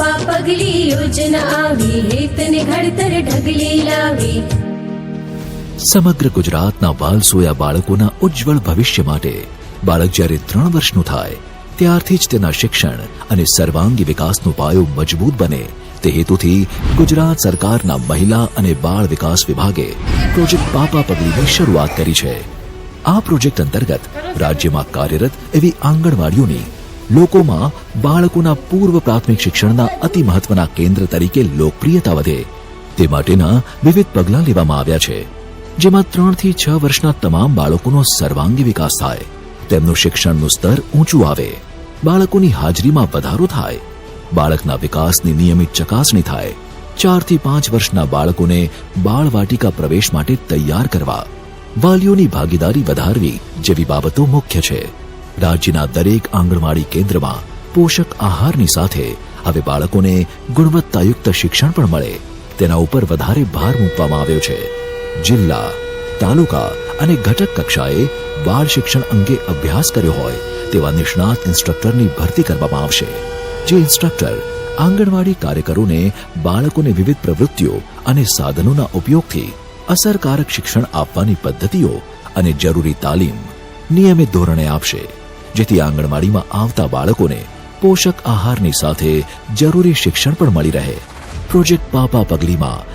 પાપા પગલી યોજના આવી, હેતને ઘડતર ઢગલી લાવી। સમગ્ર ગુજરાતના વાલસોયા બાળકોના ઉજ્જવળ ભવિષ્ય માટે બાળક જ્યારે 3 વર્ષનું થાય ત્યારથી જ તેના શિક્ષણ અને સર્વાંગી વિકાસનો પાયો મજબૂત બને તે હેતુથી ગુજરાત સરકારના મહિલા અને બાળ વિકાસ વિભાગે પ્રોજેક્ટ પાપા પગલીની શરૂઆત કરી છે। આ પ્રોજેક્ટ અંતર્ગત રાજ્યમાં કાર્યરત એવી આંગણવાડીઓની લોકોમાં બાળકોના પૂર્વ પ્રાથમિક શિક્ષણના અતિ મહત્વના કેન્દ્ર તરીકે લોકપ્રિયતા વધે તે માટેના વિવિધ પગલાં લેવામાં આવ્યા છે, જેમાં 3 થી 6 વર્ષના તમામ બાળકોનો સર્વાંગી વિકાસ થાય, તેમનું શિક્ષણનું સ્તર ઊંચું આવે, બાળકોની હાજરીમાં વધારો થાય, બાળકના વિકાસની નિયમિત ચકાસણી થાય, 4 થી 5 વર્ષના બાળકોને બાળવાટિકા પ્રવેશ માટે તૈયાર કરવા, વાલીઓની ભાગીદારી વધારવી જેવી બાબતો મુખ્ય છે। રાજ્યના દરેક આંગણવાડી કેન્દ્રમાં પોષક આહારની સાથે હવે બાળકોને ગુણવત્તાયુક્ત શિક્ષણ પણ મળે તેના ઉપર વધારે ભાર મૂકવામાં આવ્યો છે। જિલ્લા, તાલુકા અને ઘટક કક્ષાએ બાળ શિક્ષણ અંગે અભ્યાસ કર્યો હોય તેવા નિષ્ણાત ઇન્સ્ટ્રક્ટરની ભરતી કરવામાં આવશે, જે ઇન્સ્ટ્રક્ટર આંગણવાડી કાર્યકરોને બાળકોને વિવિધ પ્રવૃત્તિઓ અને સાધનોના ઉપયોગથી અસરકારક શિક્ષણ આપવાની પદ્ધતિઓ અને જરૂરી તાલીમ નિયમિત ધોરણે આપશે, જેથી આંગણવાડીમાં આવતા બાળકોને પોષક આહારની સાથે જરૂરી શિક્ષણ પણ મળી રહે। પ્રોજેક્ટ પાપા પગલીમાં